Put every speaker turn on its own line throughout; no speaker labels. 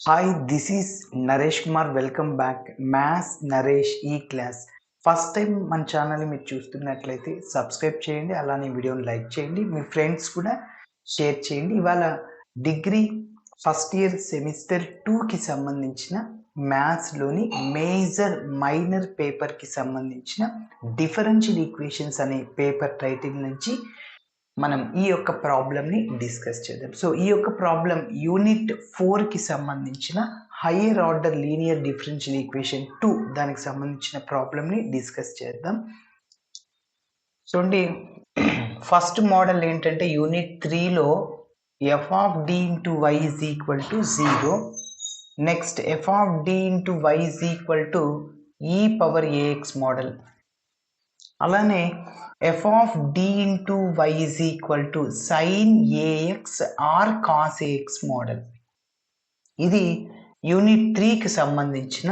Hi, this is Naresh Kumar. Welcome back maths Naresh ఈ class. First time మన ఛానల్ని మీరు చూస్తున్నట్లయితే సబ్స్క్రైబ్ చేయండి, అలానే వీడియోని లైక్ చేయండి, మీ ఫ్రెండ్స్ కూడా షేర్ చేయండి. ఇవాళ డిగ్రీ ఫస్ట్ ఇయర్ సెమిస్టర్ 2కి సంబంధించిన మ్యాథ్స్లోని మేజర్ మైనర్ పేపర్కి సంబంధించిన డిఫరెన్షియల్ ఈక్వేషన్స్ అనే పేపర్ టైటిల్ నుంచి మనం ఈ యొక్క ప్రాబ్లమ్ని డిస్కస్ చేద్దాం. సో ఈ యొక్క ప్రాబ్లం యూనిట్ 4కి సంబంధించిన higher order linear differential equation 2 దానికి సంబంధించిన ప్రాబ్లమ్ని డిస్కస్ చేద్దాం. చూడండి, ఫస్ట్ మోడల్ ఏంటంటే యూనిట్ 3లో f of D into y is equal to 0. Next f of D into y is equal to e power a x model. అలానే f of D into y is equal to sine a x or cos a x model. ఇది unit 3కి సంబంధించిన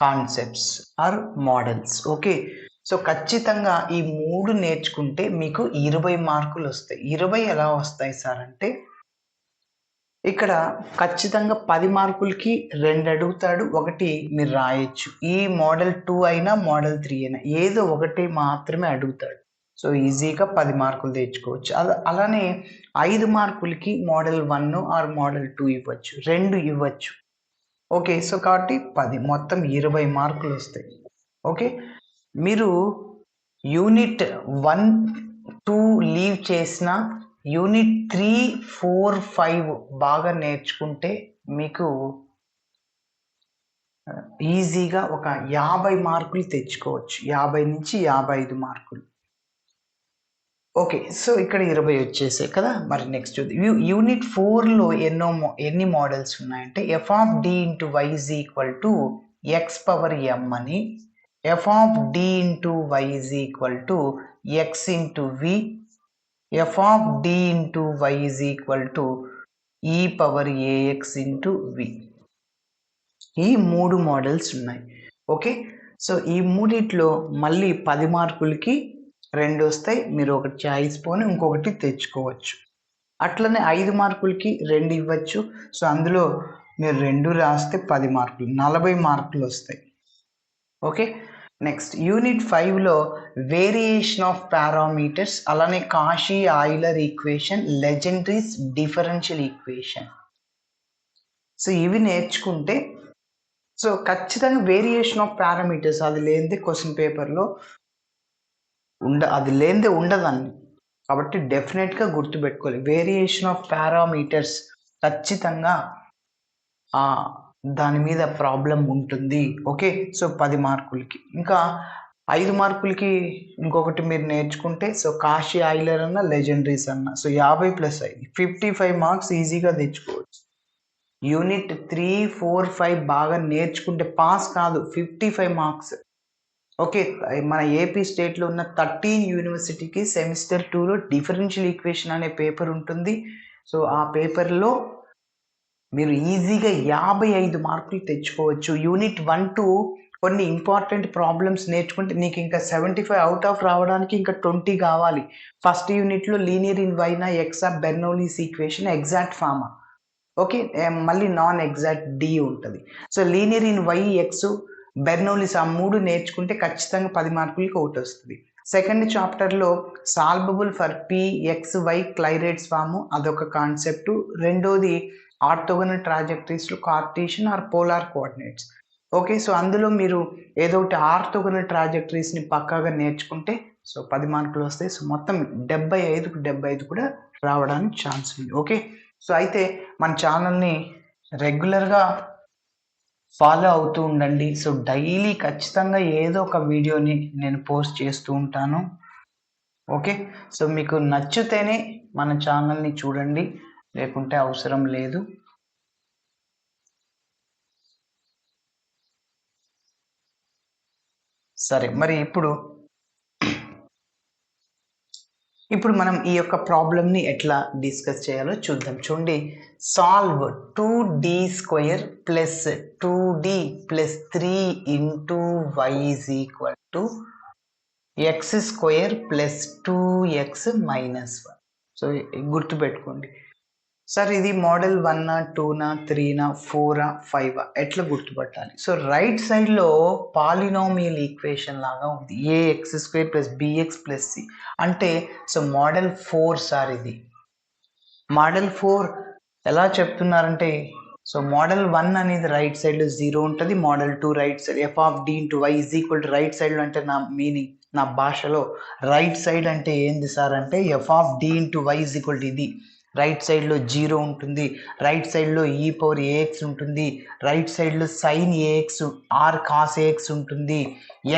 concepts or models. Okay, so ఖచ్చితంగా ఈ 3 నేర్చుకుంటే మీకు 20 మార్కులు వస్తాయి. 20 ఎలా వస్తాయి సార్ అంటే, ఇక్కడ ఖచ్చితంగా 10 మార్కులకి 2 అడుగుతాడు, ఒకటి మీరు రాయొచ్చు. ఈ మోడల్ 2 అయినా మోడల్ 3 అయినా ఏదో ఒకటి మాత్రమే అడుగుతాడు. సో ఈజీగా 10 మార్కులు తెచ్చుకోవచ్చు. అలానే 5 మార్కులకి మోడల్ 1 ఆర్ మోడల్ 2 ఇవ్వచ్చు, 2 ఇవ్వచ్చు. ఓకే, సో కాబట్టి 10 మొత్తం 20 మార్కులు వస్తాయి. ఓకే, మీరు యూనిట్ 1, 2 లీవ్ చేసిన యూనిట్ 3, 4, 5 బాగా నేర్చుకుంటే మీకు ఈజీగా ఒక 50 మార్కులు తెచ్చుకోవచ్చు. 50 నుంచి 55 మార్కులు. ఓకే, సో ఇక్కడ 20 వచ్చేసాయి కదా. మరి నెక్స్ట్ యూనిట్ 4లో ఎన్ని మోడల్స్ ఉన్నాయంటే, f of D into y is equal to x power m అని, f of D into y is equal to x into V, f of D into y is equal to e power a x into V. ఈ 3 models ఉన్నాయి. Okay, so ఈ మూడిట్లో మళ్ళీ 10 మార్కులకి 2 వస్తాయి. మీరు ఒకటి చాయిస్ పోని ఇంకొకటి తెచ్చుకోవచ్చు. అట్లనే 5 మార్కులకి 2 ఇవ్వచ్చు. సో అందులో మీరు 2 రాస్తే 10 మార్కులు, 40 మార్కులు వస్తాయి. ఓకే, నెక్స్ట్ యూనిట్ 5లో వేరియేషన్ ఆఫ్ పారామీటర్స్, అలానే Cauchy Euler equation, Legendre's differential equation. So ఇవి నేర్చుకుంటే సో ఖచ్చితంగా వేరియేషన్ ఆఫ్ పారామీటర్స్ అది లేనిదే క్వశ్చన్ పేపర్లో అది లేనిదే ఉండదండి. కాబట్టి డెఫినెట్గా గుర్తుపెట్టుకోవాలి, వేరియేషన్ ఆఫ్ పారామీటర్స్ ఖచ్చితంగా దాని మీద ప్రాబ్లం ఉంటుంది. ఓకే, సో 10 మార్కులకి. ఇంకా 5 మార్కులకి ఇంకొకటి మీరు నేర్చుకుంటే, సో కాషీ ఆయిలర్ అన్న లెజెండరీస్ అన్న, సో 50 + 5 55 మార్క్స్ ఈజీగా తెచ్చుకోవచ్చు. యూనిట్ 3, 4, 5 బాగా నేర్చుకుంటే పాస్ కాదు, 55 మార్క్స్. ఓకే, మన ఏపీ స్టేట్లో ఉన్న 13 యూనివర్సిటీకి సెమిస్టర్ 2లో డిఫరెన్షియల్ ఈక్వేషన్ అనే పేపర్ ఉంటుంది. సో ఆ పేపర్లో మీరు ఈజీగా 55 మార్కులు తెచ్చుకోవచ్చు. యూనిట్ 1, 2 కొన్ని ఇంపార్టెంట్ ప్రాబ్లమ్స్ నేర్చుకుంటే నీకు ఇంకా 75 అవుట్ ఆఫ్ రావడానికి ఇంకా 20 కావాలి. ఫస్ట్ యూనిట్లో లీనియర్ ఇన్ వైనా ఎక్సా బెర్నౌలీస్ ఈక్వేషన్ ఎగ్జాక్ట్ ఫార్మా. ఓకే, మళ్ళీ నాన్ ఎగ్జాక్ట్ డి ఉంటుంది. So linear in y x Bernoulli's ఆ 3 నేర్చుకుంటే ఖచ్చితంగా 10 మార్కులకి ఒకటి వస్తుంది. సెకండ్ చాప్టర్లో solvable for p x y Clairaut's form, అదొక కాన్సెప్ట్. రెండోది ఆర్థోగోనల్ ట్రాజెక్టరీస్లో Cartesian or polar coordinates. Okay, so అందులో మీరు ఏదో ఒకటి ఆర్థోగోనల్ ట్రాజెక్టరీస్ని పక్కాగా నేర్చుకుంటే సో 10 మార్కులు వస్తాయి. సో మొత్తం 75కు 75 కూడా రావడానికి ఛాన్స్ ఉంది. ఓకే, సో అయితే మన ఛానల్ని రెగ్యులర్గా ఫాలో అవుతూ ఉండండి. సో డైలీ ఖచ్చితంగా ఏదో ఒక వీడియోని నేను పోస్ట్ చేస్తూ ఉంటాను. ఓకే, సో మీకు నచ్చితేనే మన ఛానల్ని చూడండి, లేకుంటే అవసరం లేదు. సరే, మరి ఇప్పుడు మనం ఈ యొక్క ప్రాబ్లమ్ని ఎట్లా డిస్కస్ చేయాలో చూద్దాం. చూడండి, solve 2d² plus 2d plus 3 into y is equal to x² plus 2x minus 1. So గుర్తుపెట్టుకోండి, సార్ ఇది మోడల్ 1 2 3 4 5 ఎట్లా గుర్తుపట్టాలి? సో రైట్ సైడ్లో పాలినామియల్ ఈక్వేషన్ లాగా ఉంది, ax² + bx + c అంటే సో మోడల్ 4 సార్ ఇది. మోడల్ 4 ఎలా చెప్తున్నారంటే సో మోడల్ 1 అనేది రైట్ సైడ్లో 0 ఉంటుంది, model 2 right side f(d)(y) = right సైడ్లో అంటే నా మీనింగ్, నా భాషలో రైట్ సైడ్ అంటే ఏంది సార్ అంటే f(d)(y) = ఇది. రైట్ సైడ్లో 0 ఉంటుంది, రైట్ సైడ్లో e⁴ax ఉంటుంది, రైట్ సైడ్లో sin ax or cos ax ఉంటుంది,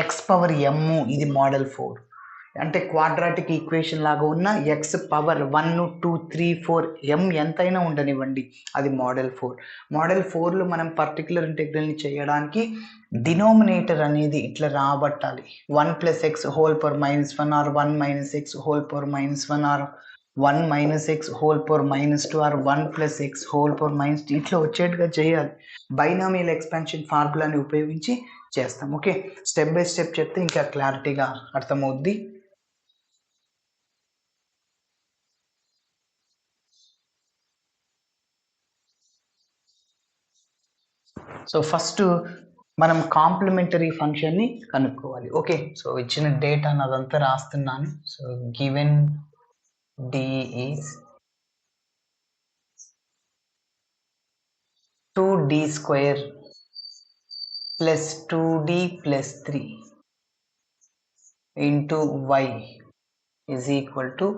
x⁻m ఇది మోడల్ 4 అంటే క్వాడ్రాటిక్ ఈక్వేషన్ లాగా ఉన్న x⁻1 2 3 4 m ఎంతైనా ఉండనివ్వండి, అది మోడల్ 4. మోడల్ 4లో మనం పర్టికులర్ ఇంటిగ్రల్ని చేయడానికి డినోమినేటర్ అనేది ఇట్లా రాబట్టాలి, 1 + x whole power -1 or 1 - x whole power -1 or 1 - x whole power -2 or 1 + x whole power -2 ఇట్లా వచ్చేట్టుగా చేయాలి. బైనామియల్ ఎక్స్పాన్షన్ ఫార్ములాని ఉపయోగించి చేస్తాం. ఓకే, స్టెప్ బై స్టెప్ చెప్తే ఇంకా క్లారిటీగా అర్థమవుద్ది. సో ఫస్ట్ మనం కాంప్లిమెంటరీ ఫంక్షన్ని కనుక్కోవాలి. ఓకే, సో ఇచ్చిన డేటా అదంతా రాస్తున్నాను. So given d is 2d² + 2d + 3 into y is equal to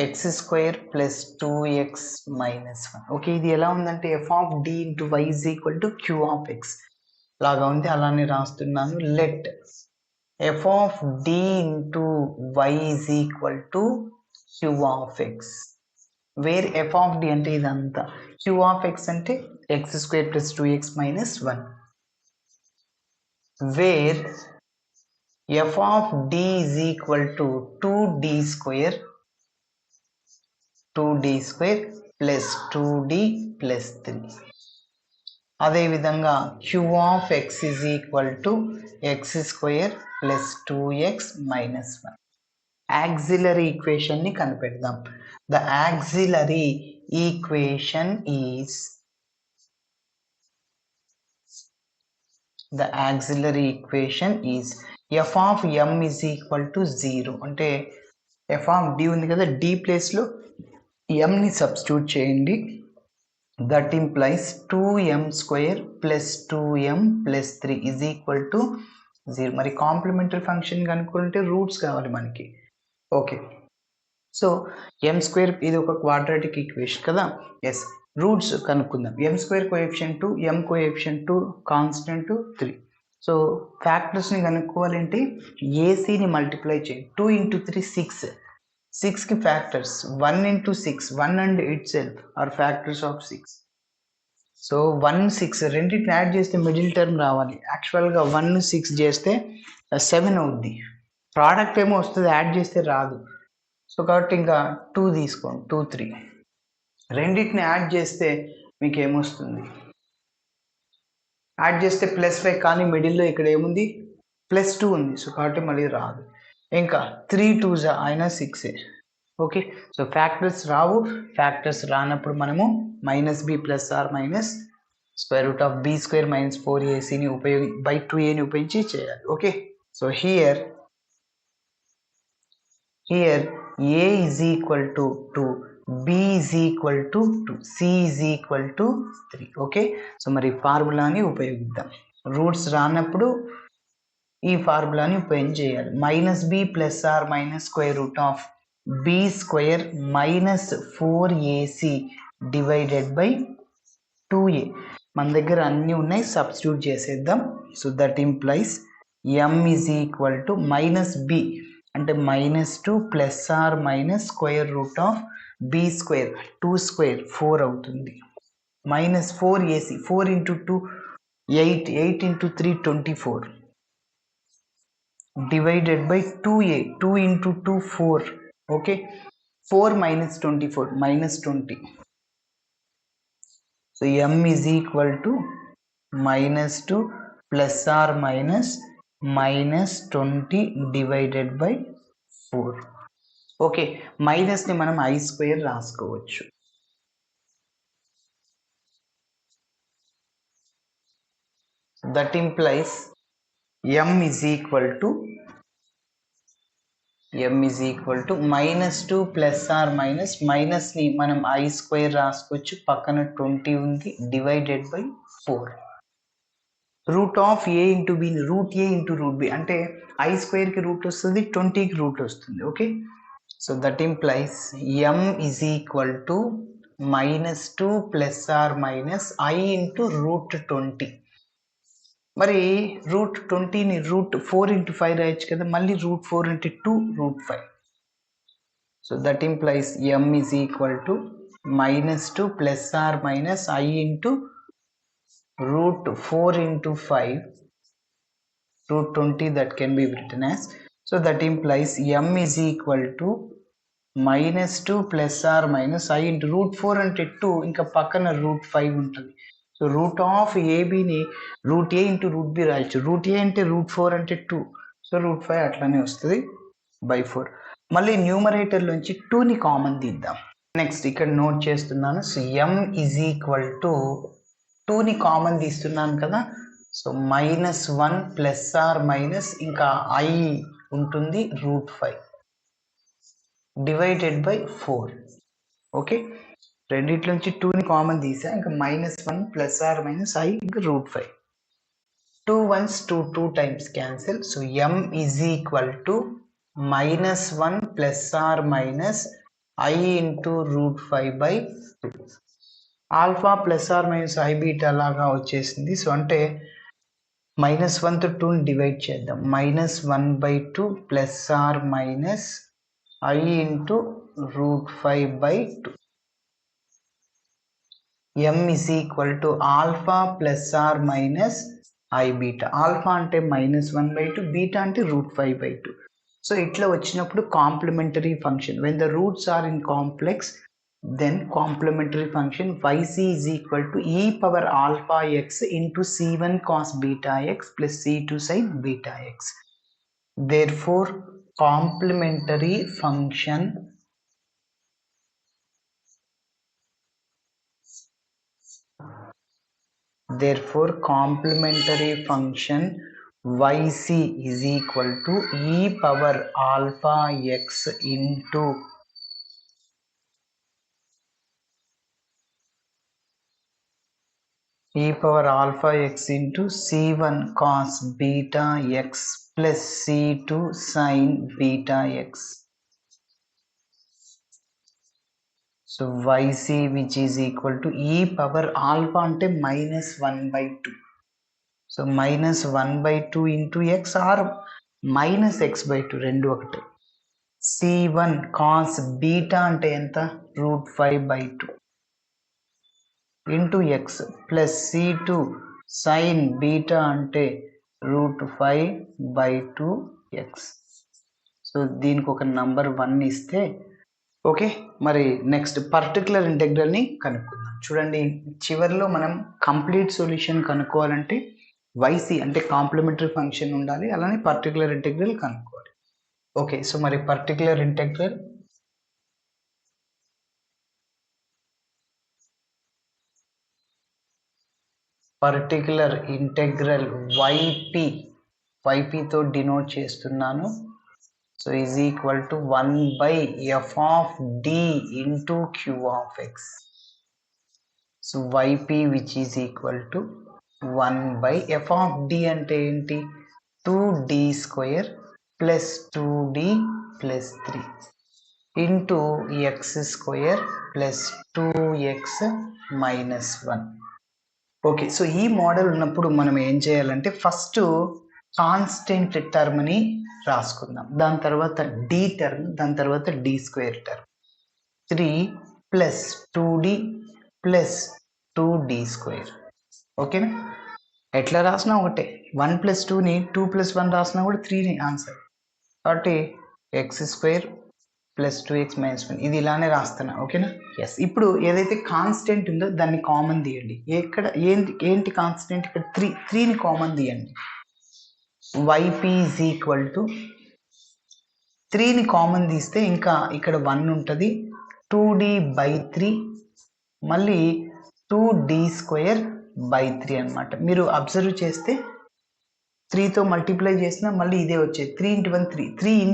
x² + 2x - 1. Okay, ఇది ఎలా ఉందంటే f(d) × y is equal to q(x) లాగా ఉంది, అలానే రాస్తున్నాను. Let f(d) × y is equal to q(x), where f(d) అంటే ఇదంతా, q(x) అంటే x² + 2x - 1, wear f(d) is equal to 2d² + 2d + 3. అదేవిధంగా q(x) is equal to x² + 2x - 1. Auxiliary ఈక్వేషన్ని కనిపెడదాం. The auxiliary equation is f(m) is equal to 0. అంటే f(d) ఉంది కదా, d ప్లేస్లో mని సబ్స్టిట్యూట్ చేయండి. That implies 2m² + 2m + 3 is equal to 0. మరి complementary function కనుక్కుంటే రూట్స్ కావాలి మనకి. ఓకే, సో m² ఇది ఒక క్వాడ్రాటిక్ ఈక్వేషన్ కదా. ఎస్, రూట్స్ కనుక్కుందాం. m² coefficient 2, m coefficient 2, constant 3. So ఫ్యాక్టర్స్ని కనుక్కోవాలంటే ఏసీని మల్టిప్లై చేయండి. 2 × 3 6, 6కి factors 1 × 6 1 and itself or factors of 6. So 1 6 రెండింటిని యాడ్ చేస్తే మిడిల్ టర్మ్ రావాలి. యాక్చువల్గా 1 6 చేస్తే 7 అవుద్ది, ప్రోడక్ట్ ఏమో వస్తుంది, యాడ్ చేస్తే రాదు. సో కాబట్టి ఇంకా 2 తీసుకోండి, 2 3 రెండింటిని యాడ్ చేస్తే మీకు ఏమొస్తుంది, యాడ్ చేస్తే +5, కానీ మిడిల్లో ఇక్కడ ఏముంది +2 ఉంది. సో కాబట్టి మళ్ళీ రాదు. ఇంకా 3 2s అయినా 6. ఓకే, సో ఫ్యాక్టర్స్ రావు. ఫ్యాక్టర్స్ రానప్పుడు మనము -b + r -√b² - 4ac by 2aని ఉపయోగించి చేయాలి. Okay, so here a is equal to 2, b is equal to 2, c is equal to 3. Okay, so మరి ఫార్ములాని ఉపయోగిద్దాం. రూట్స్ రానప్పుడు ఈ ఫార్ములాని ఉపయోగించి చేయాలి. -b + r -√b² - 4ac / 2a. మన దగ్గర అన్నీ ఉన్నాయి, సబ్స్టిట్యూట్ చేసేద్దాం. So that implies m is equal to -b అంటే -2 + r -√b², 2² 4 అవుతుంది, -4ac, 4 × 2 8, 8 × 3 24 divided by 2a, 2 × 2 4. Okay, 4 - 24 -20. So m is equal to -2 + r -20 divided by 4. Okay, మైనస్ని మనం i² రాసుకోవచ్చు. That implies m is equal to -2 plus or minus, మైనస్ని మనం i square రాసుకోవచ్చు, పక్కన 20 ఉంది, divided by 4. Root of a into B, root a into root B అంటే i స్క్వేర్కి రూట్ వస్తుంది, 20కి రూట్ వస్తుంది. Okay, so that implies m is equal to -2 plus or minus i into root 20. మరి route 20ని route 4 into 5 రాయొచ్చు కదా, మళ్ళీ root 4 into 2 root 5. So that implies m is equal to -2 plus or minus i into root 4 into 5 root 20, that can be written as, so that implies m is equal to -2 plus or minus I into root 4 అంటే 2, ఇంకా పక్కన root 5 ఉంటుంది. So root of ఏబిని root A into root B రాయొచ్చు. Root A అంటే root 4 అంటే 2, so root 5 అట్లానే వస్తుంది బై 4. మళ్ళీ న్యూమరేటర్లోంచి 2ని కామన్ తీద్దాం. నెక్స్ట్ ఇక్కడ నోట్ చేస్తున్నాను. So m is equal to 2ని కామన్ తీస్తున్నాను కదా, సో -1 ప్లస్ ఆర్ మైనస్ ఇంకా i ఉంటుంది రూట్ 5 డివైడెడ్ బై 4. ఓకే, రెండిట్ల నుంచి 2ని కామన్ తీసా, ఇంకా -1 ప్లస్ ఆర్ మైనస్ i ఇంకా root 5. 2 1s 2 times cancel. So m is equal to -1 plus or minus i into root 5 by 2. Alpha plus or minus I beta లాగా వచ్చేసింది. So అంటే -1తో 2ని డివైడ్ చేద్దాం. -1/2 plus or minus i into root 5 by 2. m is equal to alpha plus or minus I beta. Alpha అంటే -1/2, beta అంటే route 5 by 2. So ఇట్లా వచ్చినప్పుడు complementary function, when the roots are in complex, then complementary function yc is equal to e power alpha x into c1 cos beta x plus c2 sin beta x. Therefore complementary function yc is equal to e power alpha x into e power alpha x into c1 cos beta x plus c2 sin beta x. So yc which is equal to e power alpha ante -1/2. So -1/2 into x or -x/2 rendu okate. c1 cos beta ante enta root 5/2 into x plus c2 sin beta ante root 5/2x. So దీనికి ఒక number 1 ఇస్తే okay. మరి next particular ఇంటెగ్రల్ని కనుక్కుందాం. చూడండి, చివరిలో మనం complete solution కనుక్కోవాలంటే yc అంటే complementary function ఉండాలి, అలానే పర్టికులర్ ఇంటెగ్రల్ కనుక్కోవాలి. ఓకే, సో మరి పర్టికులర్ ఇంటెగ్రల్ ypతో డినోట్ చేస్తున్నాను. So is equal to 1/f of d into q of x. So yp which is equal to 1/f of d అంటే ఏంటి, 2d² plus 2d plus 3 into x² plus 2x minus 1. Okay, so ఈ model ఉన్నప్పుడు మనం ఏం చేయాలంటే first constant టర్మ్ని రాసుకుందాం, దాని తర్వాత D term, దాని తర్వాత d² term. 3 plus 2d plus 2d². ఓకేనా, ఎట్లా రాసినా ఒకటే. 1 ప్లస్ 2ని 2 ప్లస్ 1 రాసినా కూడా 3ని ఆన్సర్. కాబట్టి x² ప్లస్ 2x మైనస్ 1 ఇది ఇలానే రాస్తున్నా. ఓకేనా, ఎస్. ఇప్పుడు ఏదైతే కాన్స్టెంట్ ఉందో దాన్ని కామన్ తీయండి. ఎక్కడ ఏంటి కాన్స్టెంట్, ఇక్కడ 3ని కామన్ తీయండి. yp ఈజ్ ఈక్వల్ టు 3ని కామన్ తీస్తే ఇంకా ఇక్కడ 1 ఉంటుంది, 2d/3 మళ్ళీ 2d² బై 3 అనమాట. మీరు అబ్జర్వ్ చేస్తే 3తో మల్టిప్లై చేసినా మళ్ళీ ఇదే వచ్చేది. 3 × 1 3, 3 ×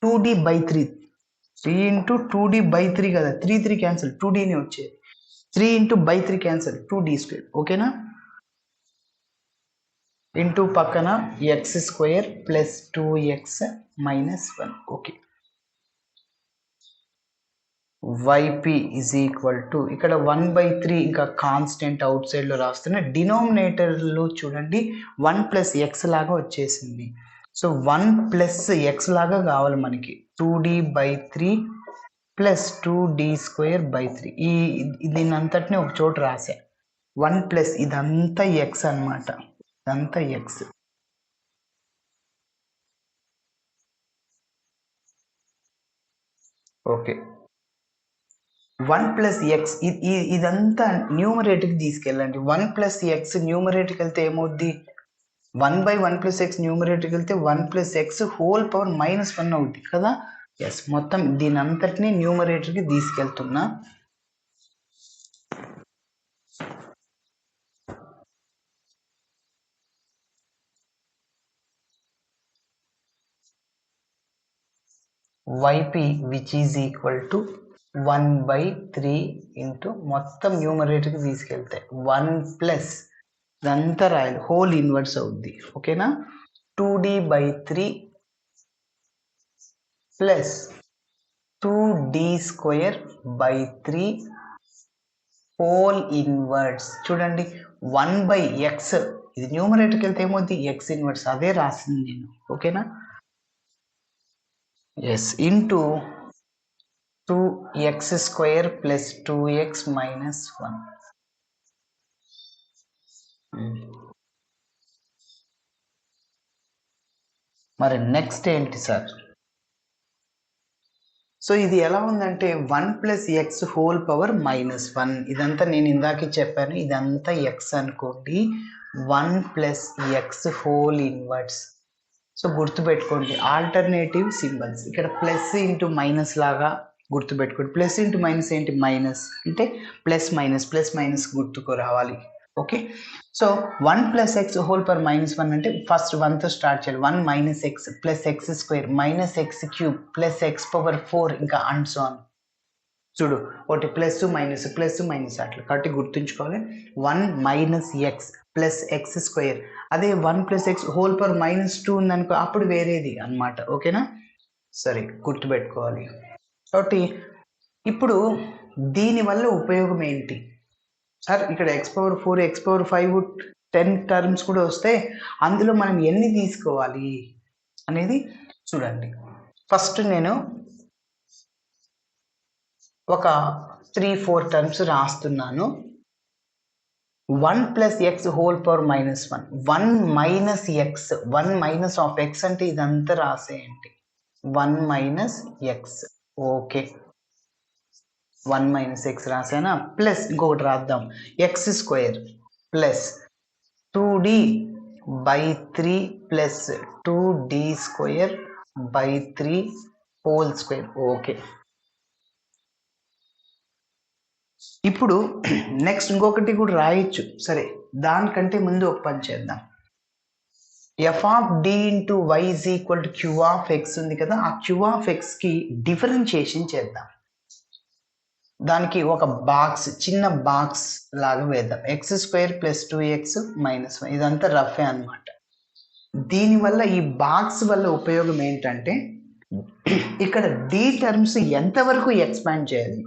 2d బై 3, 3 × 2d బై 3 కదా, 3 3 క్యాన్సిల్, 2dనే వచ్చేది. 3 × బై 3 క్యాన్సిల్, 2d². ఓకేనా? ఇంటూ పక్కన x² plus 2x minus 1. Okay. yp is equal to ఇక్కడ 1/3 ఇంకా కాన్స్టెంట్ అవుట్ సైడ్లో రాస్తున్న డినామినేటర్లో చూడండి 1 ప్లస్ ఎక్స్ లాగా వచ్చేసింది. సో 1 ప్లస్ ఎక్స్ లాగా కావాలి మనకి. 2d/3 plus 2d²/3. దీని అంతటిని ఒక చోట రాసా. 1 ప్లస్ ఇదంతా ఎక్స్ అనమాట, ఇదంతా ఎక్స్. ఓకే. 1 ప్లస్ ఎక్స్ ఇదంతా న్యూమరేటర్కి తీసుకెళ్ళండి. 1 ప్లస్ ఎక్స్ న్యూమరేటర్కి వెళ్తే ఏమవుద్ది? 1/1 ప్లస్ ఎక్స్ న్యూమరేటర్కి వెళ్తే 1 ప్లస్ ఎక్స్ హోల్ పవర్ -1 అవుద్ది కదా. ఎస్, మొత్తం దీని అంతటిని న్యూమరేటర్కి తీసుకెళ్తున్నా. yp which is equal to 1/3 into మొత్తం న్యూమరేటర్కి తీసుకెళ్తే 1 ప్లస్ ఇదంతా రాయాలి, హోల్ ఇన్వర్స్ అవుద్ది. ఓకేనా? 2d/3 plus 2d²/3 whole inverse. చూడండి 1/x, ఇది న్యూమరేటర్కి వెళ్తే ఏమవుద్ది? ఎక్స్ ఇన్వర్స్, అదే రాసింది నేను. ఓకేనా? Yes, into 2x² plus 2x minus 1. మరి నెక్స్ట్ ఏంటి సార్? సో ఇది ఎలా ఉందంటే 1 ప్లస్ ఎక్స్ హోల్ పవర్ -1. ఇదంతా నేను ఇందాకే చెప్పాను, ఇదంతా ఎక్స్ అనుకోండి. 1 plus x whole inverse. So గుర్తుపెట్టుకోండి ఆల్టర్నేటివ్ సింబల్స్. ఇక్కడ ప్లస్ ఇంటూ మైనస్ లాగా గుర్తుపెట్టుకోండి. ప్లస్ ఇంటూ మైనస్ ఏంటి? మైనస్ అంటే ప్లస్ మైనస్ గుర్తుకు రావాలి. Okay. So 1 plus x whole power -1 అంటే ఫస్ట్ 1తో స్టార్ట్ చేయాలి. 1 minus x plus x² minus x³ plus x⁴ ఇంకా అండ్ సో ఆన్. చూడు, ఒకటి ప్లస్ మైనస్ అట్లా, కాబట్టి గుర్తుంచుకోవాలి. 1 మైనస్ ఎక్స్ ప్లస్ x², అదే 1 ప్లస్ ఎక్స్ హోల్ పవర్ -2 ఉందనుకో, అప్పుడు వేరేది అనమాట. ఓకేనా? సరే, గుర్తుపెట్టుకోవాలి. కాబట్టి ఇప్పుడు దీనివల్ల ఉపయోగం ఏంటి సార్? ఇక్కడ x⁴, x⁴5 10 టర్మ్స్ కూడా వస్తే అందులో మనం ఎన్ని తీసుకోవాలి అనేది చూడండి. ఫస్ట్ నేను ఒక 3-4 టర్మ్స్ రాస్తున్నాను. 1 plus x whole power -1, 1 minus x, 1 minus of x అంటే ఇదంతా రాసేయండి. 1 minus x. Okay, 1 minus x రాసానా? ప్లస్ ఇంకొకటి రాద్దాం, x² plus 2d/3 plus 2d²/3 whole square. Okay. ఇప్పుడు నెక్స్ట్ ఇంకొకటి కూడా రాయొచ్చు. సరే, దానికంటే ముందు ఒక పని చేద్దాం. f(d × y = q(x) ఉంది కదా, ఆ q(x)కి డిఫరెన్షియేషన్ చేద్దాం. దానికి ఒక బాక్స్, చిన్న బాక్స్ లాగా వేద్దాం. x² plus 2x minus 1. ఇదంతా రఫే అనమాట. దీనివల్ల ఈ బాక్స్ వల్ల ఉపయోగం ఏంటంటే ఇక్కడ d టర్మ్స్ ఎంతవరకు ఎక్స్పాండ్ చేయాలి.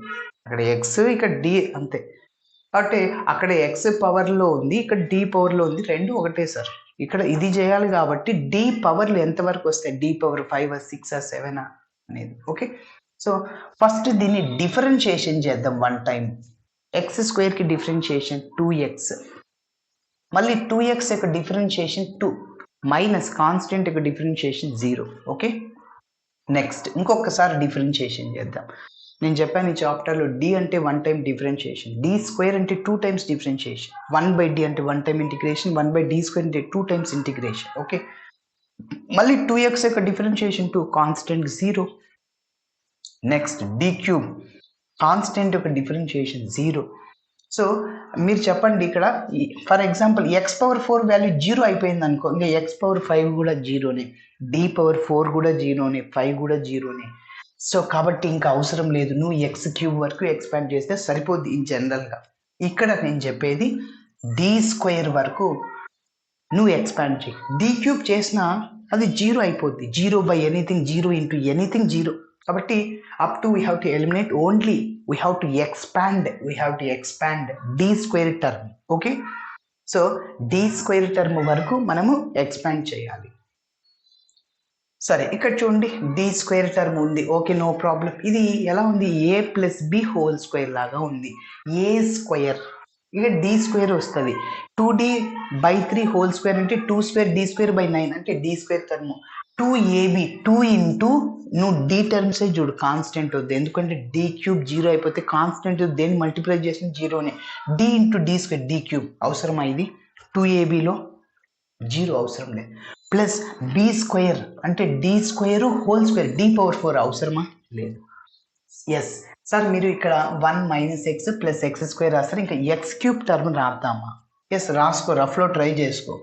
అక్కడ x, ఇక్కడ d అంతే. కాబట్టి అక్కడ x పవర్లో ఉంది, ఇక్కడ d పవర్లో ఉంది, రెండు ఒకటే సార్. ఇక్కడ ఇది చేయాలి కాబట్టి d పవర్లు ఎంతవరకు వస్తాయి? d పవర్ 5, 6, 7 అనేది. ఓకే. సో ఫస్ట్ దీన్ని డిఫరెన్షియేషన్ చేద్దాం one time. x² differentiation 2x, మళ్ళీ 2x యొక్క డిఫరెన్షియేషన్ 2 మైనస్ కాన్స్టెంట్ యొక్క డిఫరెన్షియేషన్ 0. ఓకే. నెక్స్ట్ ఇంకొకసారి డిఫరెన్షియేషన్ చేద్దాం. నేను చెప్పాను ఈ చాప్టర్లో d అంటే 1 టైం డిఫరెన్షియేషన్, d² అంటే 2 టైమ్స్ డిఫరెన్షియేషన్, 1/d అంటే 1 టైం ఇంటిగ్రేషన్, 1/d² అంటే 2 టైమ్స్ ఇంటిగ్రేషన్. ఓకే. మళ్ళీ 2x యొక్క differentiation 2, constant 0. Next d³ constant యొక్క డిఫరెన్షియేషన్ 0. సో మీరు చెప్పండి ఇక్కడ for example X power 4 value 0 అయిపోయింది అనుకో, ఇంకా ఎక్స్ పవర్ 5 కూడా జీరోనే, డి పవర్ 4 కూడా జీరోనే, 5 కూడా జీరోనే. సో కాబట్టి ఇంకా అవసరం లేదు, నువ్వు ఎక్స్ క్యూబ్ వరకు ఎక్స్పాండ్ చేస్తే సరిపోద్ది ఇన్ జనరల్గా. ఇక్కడ నేను చెప్పేది డి స్క్వేర్ వరకు నువ్వు ఎక్స్పాండ్ చేయి. డి క్యూబ్ చేసినా అది జీరో అయిపోద్ది, zero by anything, zero into anything zero. కాబట్టి up to we have to eliminate, only we have to expand D square term. Okay, so D square term వరకు మనము expand చేయాలి. సరే ఇక్కడ చూడండి డి స్క్వేర్ టర్మ్ ఉంది, okay no problem. ఇది ఎలా ఉంది, A plus B whole square లాగా ఉంది. ఏ స్క్వేర్ ఇక డి స్క్వేర్ వస్తుంది, 2d/3 హోల్ స్క్వేర్ అంటే 2 స్క్వేర్ డి స్క్వేర్ బై 9 అంటే D square term. 2ab 2 into నువ్వు డి టర్మ్సే చూడు, కాన్స్టెంట్ వద్దు, ఎందుకంటే డి క్యూబ్ జీరో అయిపోతే కాన్స్టెంట్ దేన్ని మల్టిప్లై చేసిన జీరోనే. D into D square, D cube అవసరమా, ఇది 2abలో జీరో అవసరం లేదు. ప్లస్ బి స్క్వేర్ అంటే D square whole square, D power 4 అవసరమా, లేదు. ఎస్ సార్, మీరు ఇక్కడ 1 minus x plus x square రాస్తారు, ఇంకా ఎక్స్ క్యూబ్ టర్మ్ రాద్దామా? ఎస్ రాసుకో, రఫ్లో ట్రై చేసుకో.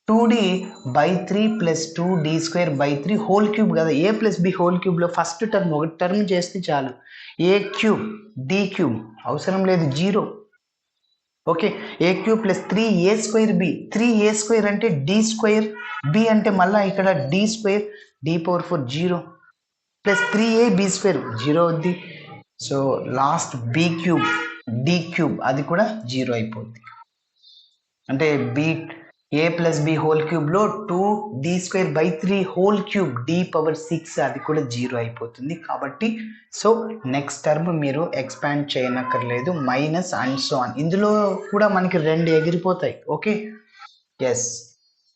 2d/3 plus 2d²/3 whole cube కదా, ఏ ప్లస్ బి హోల్ క్యూబ్లో ఫస్ట్ టర్మ్ ఒకటి టర్మ్ చేస్తే చాలు. ఏ క్యూబ్ డి క్యూబ్ అవసరం లేదు, zero. Okay, a cube plus 3a²b, 3a² అంటే డి స్క్వేర్, బి అంటే మళ్ళీ ఇక్కడ d square, D power 4 zero, plus 3ab² zero అవుద్ది. So last b cube d cube అది కూడా జీరో అయిపోద్ది. అంటే b a plus B whole క్యూబ్లో 2d²/3 whole cube d power 6 అది కూడా జీరో అయిపోతుంది. కాబట్టి సో నెక్స్ట్ టర్మ్ మీరు ఎక్స్పాండ్ చేయనక్కర్లేదు, మైనస్ అండ్ సో ఆన్. ఇందులో కూడా మనకి 2 ఎగిరిపోతాయి. Okay, yes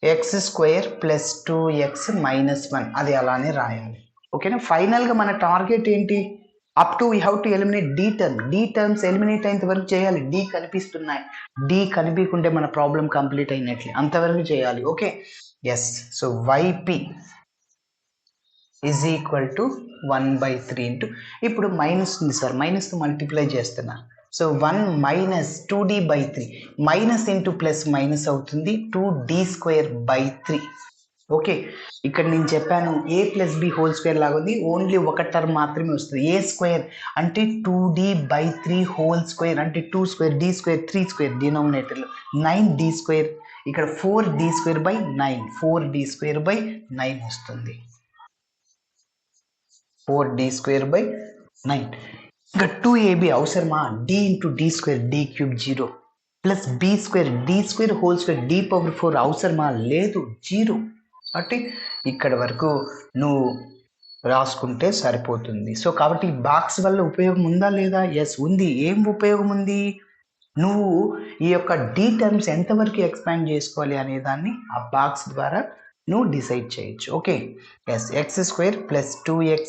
x² plus 2x minus 1 అది అలానే రాయాలి. ఓకేనా, ఫైనల్గా మన టార్గెట్ ఏంటి, up to we have to eliminate the term. The terms eliminate అయ్యేంత వరకు చేయాలి. డి కనిపిస్తున్నాయి, డి కనిపించకుంటే మన ప్రాబ్లం కంప్లీట్ అయినట్లే, అంతవరకు చేయాలి. Okay, yes. So YP is equal to 1/3 into, ఇప్పుడు మైనస్ ఉంది సార్, మైనస్తో మల్టిప్లై చేస్తున్నా. So 1 minus 2d/3, minus into plus minus అవుతుంది, 2d²/3. ఓకే, ఇక్కడ నేను చెప్పాను A plus B whole square లాగా ఉంది, ఓన్లీ ఒక టర్మ్ మాత్రమే వస్తుంది. ఏ స్క్వేర్ అంటే 2d/3 హోల్ స్క్వేర్ అంటే 2 స్క్వేర్ డి స్క్వేర్ 3 స్క్వేర్ డినామినేటర్లో 9d², ఇక్కడ 4d²/9, 4d²/9 వస్తుంది, 4d²/9. ఇంకా 2ab అవసరమా, డి ఇంటూ డి² d cube zero, plus b² d² whole square D power 4 అవసరమా, లేదు, జీరో. కాబట్టి ఇక్కడ వరకు నువ్వు రాసుకుంటే సరిపోతుంది. సో కాబట్టి ఈ బాక్స్ వల్ల ఉపయోగం ఉందా లేదా, ఎస్ ఉంది. ఏం ఉపయోగం ఉంది, నువ్వు ఈ యొక్క డి టర్మ్స్ ఎంతవరకు ఎక్స్పాండ్ చేసుకోవాలి అనే దాన్ని ఆ బాక్స్ ద్వారా నువ్వు డిసైడ్ చేయొచ్చు. Okay, yes x² plus 2x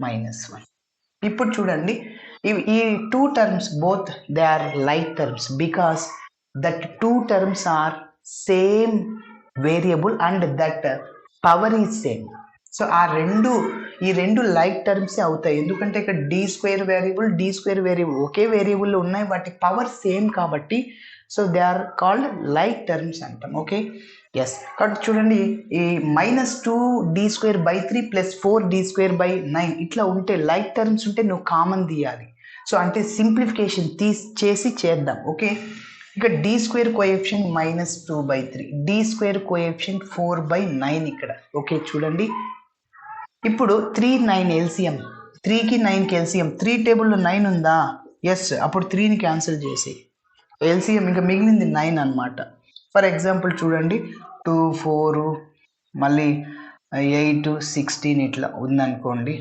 minus 1. ఇప్పుడు చూడండి ఈ 2 terms both they are like terms because that 2 terms are same variable and that power is same. So ఈ రెండు లైక్ టర్మ్సే అవుతాయి, ఎందుకంటే ఇక్కడ d² వేరియబుల్ ఒకే వేరియబుల్లో ఉన్నాయి, వాటి పవర్ సేమ్ కాబట్టి so they are called like terms అంటాం. Okay, yes. కాబట్టి చూడండి ఈ మైనస్ 2d²/3 ప్లస్ 4d²/9 ఇట్లా ఉంటే లైక్ టర్మ్స్ ఉంటే నువ్వు కామన్ తీయాలి. సో అంటే సింప్లిఫికేషన్ చేద్దాం. ఓకే, ఇక d² కోఎఫిషియంట్ -2/3, d² కోఎఫిషియంట్ 4/9 ఇక్కడ. ఓకే చూడండి, ఇప్పుడు 3 9 ఎల్సిఎం, 3కి 9కి ఎల్సిఎం, 3 టేబుల్లో 9 ఉందా, ఎస్. అప్పుడు 3ని క్యాన్సిల్ చేసి ఎల్సిఎం ఇంకా మిగిలింది 9 అనమాట. ఫర్ ఎగ్జాంపుల్ చూడండి 2 4 మళ్ళీ 8 16 ఇట్లా ఉందనుకోండి.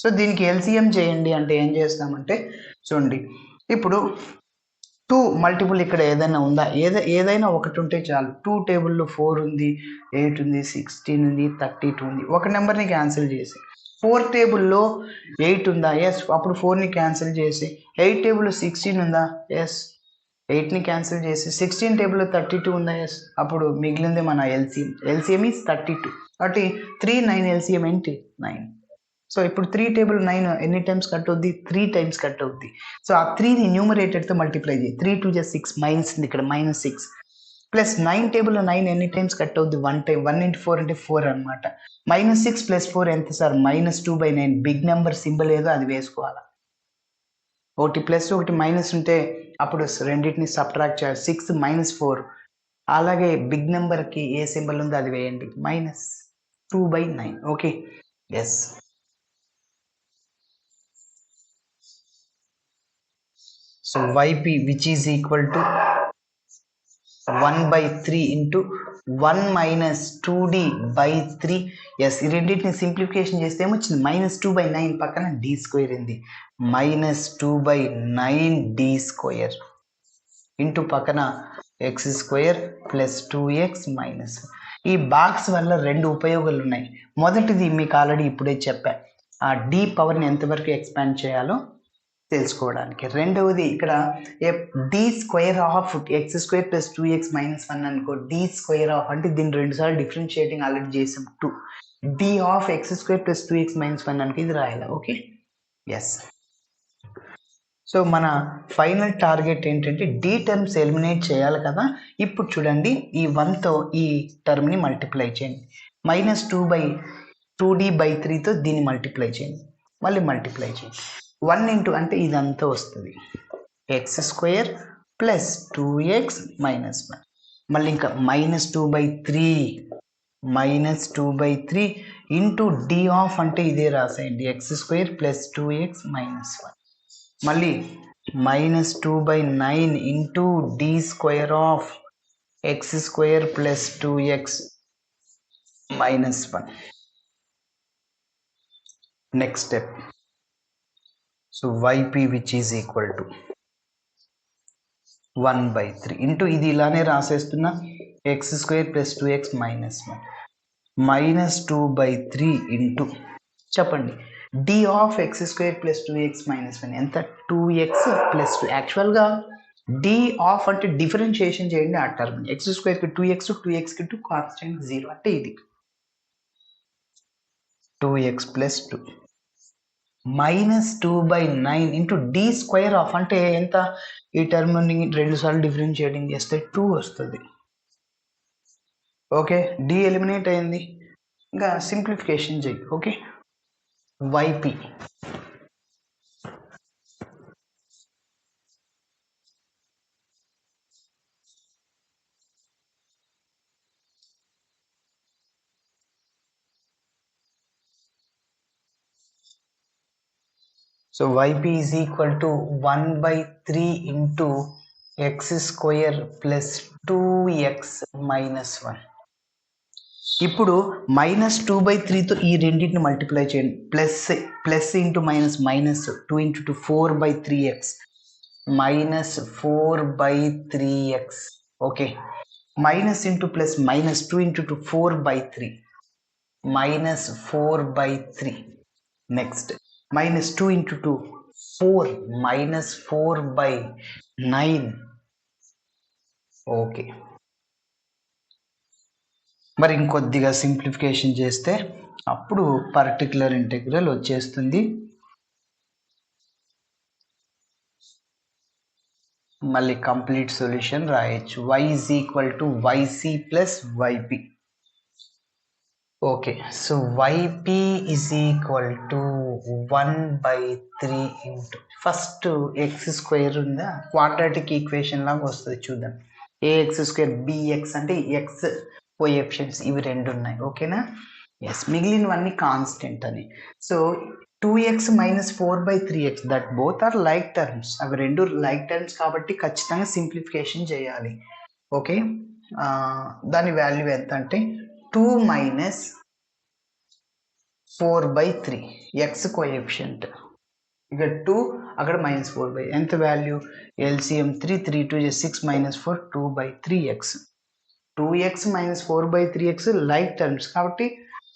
సో దీనికి ఎల్సిఎం చేయండి అంటే ఏం చేస్తామంటే చూడండి, ఇప్పుడు 2 మల్టిపుల్ ఇక్కడ ఏదైనా ఉందా, ఏదైనా ఒకటి ఉంటే చాలు. 2 టేబుల్లో 4 ఉంది, 8 ఉంది, 16 ఉంది, 32 ఉంది, ఒక నెంబర్ని క్యాన్సిల్ చేసి. 4 టేబుల్లో 8 ఉందా, ఎస్. అప్పుడు 4ని క్యాన్సిల్ చేసి. 8 టేబుల్లో 16 ఉందా, ఎస్. 8ని క్యాన్సిల్ చేసి. 16 టేబుల్లో 32 ఉందా, ఎస్. అప్పుడు మిగిలింది మన ఎల్సిఎం ఈజ్ 32. కాబట్టి 3 9 ఎల్సిఎం ఏంటి 9. సో ఇప్పుడు 3 టేబుల్ 9 ఎన్ని టైమ్స్ కట్ అవుద్ది? 3 టైమ్స్ కట్ అవుద్ది. సో ఆ 3ని న్యూమరేటర్తో మల్టిప్లై చేయి. 3 2 జా 6 మైనస్ ఉంది ఇక్కడ -6 ప్లస్ 9 టేబుల్ 9 ఎన్ని టైమ్స్ కట్ అవుద్ది? 1 టైం. 1 × 4 అంటే 4 అనమాట. -6 + 4 ఎంత సార్? -2/9. బిగ్ నెంబర్ సింబల్ ఏదో అది వేసుకోవాలి. ఒకటి ప్లస్ ఒకటి మైనస్ ఉంటే అప్పుడు రెండింటిని సబ్ట్రాక్ట్ చేయాలి. 6 - 4. అలాగే బిగ్ నెంబర్కి ఏ సింబల్ ఉందో అది వేయండి. -2/9. Okay, yes. So yp which is equal to 1/3 into 1 - 2d/3. Yes, ఈ రెండింటిని సింప్లిఫికేషన్ చేస్తే ఏమొచ్చింది? -2/9 పక్కన d² ఉంది. -2/9d² ఇంటూ పక్కన x² ప్లస్ 2x మైనస్. ఈ బాక్స్ వల్ల 2 ఉపయోగాలు ఉన్నాయి. మొదటిది మీకు ఆల్రెడీ ఇప్పుడే చెప్పా, ఆ d పవర్ని ఎంతవరకు ఎక్స్పాండ్ చేయాలో తెలుసుకోవడానికి. రెండవది ఇక్కడ d² of x² plus 2x minus 1 అనుకో. d² ఆఫ్ అంటే దీన్ని 2 సార్లు డిఫరెన్షియేటింగ్ ఆల్రెడీ చేసాం. 2 d of x² plus 2x minus 1 అనుకో, ఇది రాయాలి. Okay, yes. సో మన ఫైనల్ టార్గెట్ ఏంటంటే d టర్మ్స్ ఎలిమినేట్ చేయాలి కదా. ఇప్పుడు చూడండి, ఈ 1తో ఈ టర్మ్ని మల్టిప్లై చేయండి. -2/3తో దీన్ని మల్టిప్లై చేయండి. మళ్ళీ మల్టిప్లై చేయండి. 1 × అంటే ఇదంతా వస్తుంది. x² plus 2x minus 1. మళ్ళీ ఇంకా -2/3 ఇంటూ d ఆఫ్ అంటే ఇదే రాసేయండి. x² plus 2x minus 1. మళ్ళీ -2/9 into d² of x² plus 2x minus 1. Next step. So yp which is equal to 1/3 into ఇది ఇలానే రాసేస్తున్నా, x² plus 2x minus 1 -2/3 into చెప్పండి d of x² plus 2x minus 1 ఎంత? 2x plus 2. యాక్చువల్గా d of అంటే differentiation చేయండి ఆ term. x²కి 2x, 2xకి 2, constant 0 అంటే ఇది 2x plus 2 -2/9 into d² of అంటే ఎంత? ఈ టర్మ్ 2 సార్లు డిఫరెన్షియేటింగ్ చేస్తే 2 వస్తుంది. ఓకే, d ఎలిమినేట్ అయింది. ఇంకా సింప్లిఫికేషన్ చేయి. Okay, yp so yp is equal to 1/3 into x² plus 2x minus 1. ఇప్పుడు -2/3తో ఈ రెండింటిని మల్టిప్లై చేయండి. Plus into minus 2 × 2 4/3x -4/3x. Okay, minus into plus -2 × 2 4/3 -4/3. Next -2 × 2 4 -4/9. Okay, మరి ఇంకొద్దిగా సింప్లిఫికేషన్ చేస్తే అప్పుడు పర్టికులర్ ఇంటెగ్రల్ వచ్చేస్తుంది. మళ్ళీ కంప్లీట్ సొల్యూషన్ రాయొచ్చు. y is equal to yc plus yp. Okay, so yp is equal to 1/3 into first x² ఉందా, quadratic equation లాగా వస్తుంది చూద్దాం. ax² bx అంటే x కోఎఫిషియెంట్స్ ఇవి 2 ఉన్నాయి. ఓకేనా, ఎస్. మిగిలినవన్నీ కాన్స్టెంట్ అని. So 2x - 4/3x that both are like terms. అవి 2 లైక్ టర్మ్స్ కాబట్టి ఖచ్చితంగా సింప్లిఫికేషన్ చేయాలి. ఓకే, దాని వాల్యూ ఎంత అంటే 2 - 4/3 x కోఎఫిషియంట్. ఇక్కడ 2 అక్కడ -4/, ఎంత value? LCM 3 3 2 6 -4 2/3x. 2x - 4/3x like terms కాబట్టి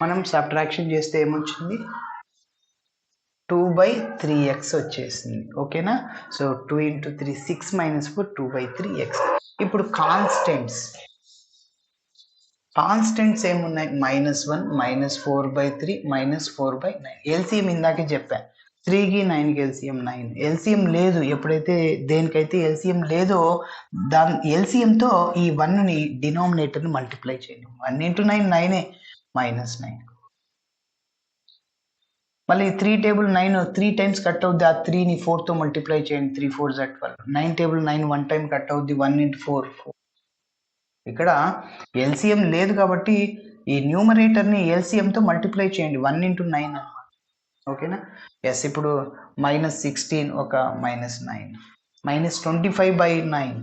మనం సబ్ట్రాక్షన్ చేస్తే ఏమొచ్చింది? 2/3x వచ్చేసింది. ఓకేనా, సో 2 × 3 6 - 4 2/3x. ఇప్పుడు కాన్స్టెంట్స్ కాన్స్టెంట్స్ ఏమున్నాయి, -1 -4/3 -4/9. ఎల్సిఎం ఇందాకే చెప్పా, 3కి 9కి ఎల్సిఎం 9. ఎల్సిఎం లేదు, ఎప్పుడైతే దేనికైతే ఎల్సిఎం లేదో దాని ఎల్సిఎంతో ఈ 1ని డినామినేటర్ని మల్టిప్లై చేయండి. 1 × 9 9 -9. మళ్ళీ 3 టేబుల్ 9 3 టైమ్స్ కట్ అవుద్ది, ఆ 3ని 4తో మల్టిప్లై చేయండి, 3 4 12. 9 టేబుల్ 9 1 టైం కట్ అవుద్ది, 1 × 4 4. ఇక్కడ ఎల్సిఎం లేదు కాబట్టి ఈ న్యూమరేటర్ని ఎల్సిఎంతో మల్టిప్లై చేయండి, 1 × 9 అన్నమాట. ఓకేనా? ఎస్. ఇప్పుడు -16 ఒక -9, -25/9,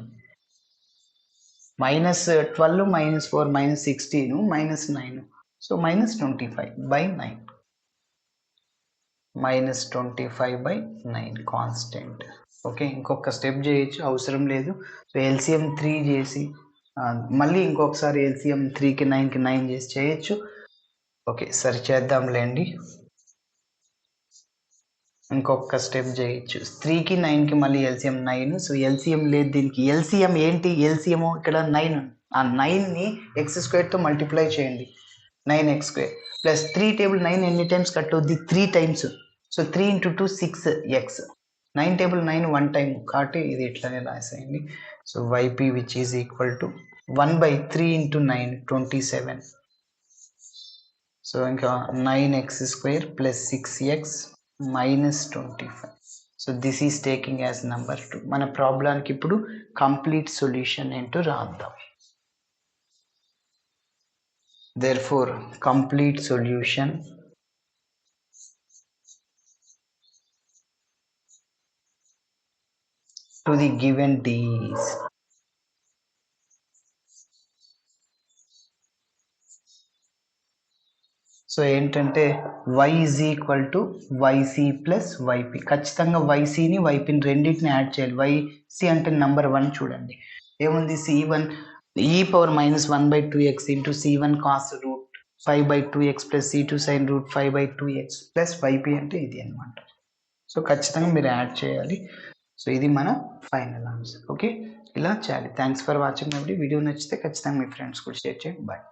-12 -4 -16 -9, సో -25/9, -25/9 కాన్స్టెంట్. ఓకే, ఇంకొక స్టెప్ చేయొచ్చు, అవసరం లేదు. సో ఎల్సిఎం 3 చేసి మళ్ళీ ఇంకొకసారి ఎల్సిఎం 3కి 9కి 9 చేసి చేయొచ్చు. ఓకే, సరి చేద్దాంలేండి. ఇంకొక స్టెప్ చేయొచ్చు, 3కి 9కి మళ్ళీ ఎల్సిఎం 9. సో ఎల్సిఎం లేదు దీనికి. ఎల్సిఎం ఏంటి? ఎల్సిఎం ఇక్కడ 9. ఆ 9ని x² మల్టిప్లై చేయండి, 9x² ప్లస్ 3 టేబుల్ 9 ఎన్ని టైమ్స్ కట్ అవుద్ది? 3 times. So 3 × 2 6x. 9 table 9 1 time కాబట్టి ఇది ఇట్లానే రాసేయండి. So yp which is equal to 1/3 × 9 27. So ఇంకా 9x² plus 6x -25. So this is taking as number 2. మన ప్రాబ్లానికి ఇప్పుడు కంప్లీట్ సొల్యూషన్ ఏంటో రాద్దాం. Therefore, complete solution to the given D is so ఏంటంటే y is equal to yc plus yp. ఖచ్చితంగా ycని ypని రెండింటిని add చేయాలి. yc అంటే నెంబర్ 1 చూడండి ఏముంది, c1 e⁻−1/2x into c1 cos √5/2x plus c2 sin √5/2x plus yp అంటే ఇది అనమాట. సో ఖచ్చితంగా మీరు యాడ్ చేయాలి. సో ఇది మన ఫైనల్ ఆన్సర్. ఓకే, ఇలా చేయాలి. Thanks for watching. వీడియో నచ్చితే ఖచ్చితంగా మీ ఫ్రెండ్స్ కూడా షేర్ చేయండి. బాయ్.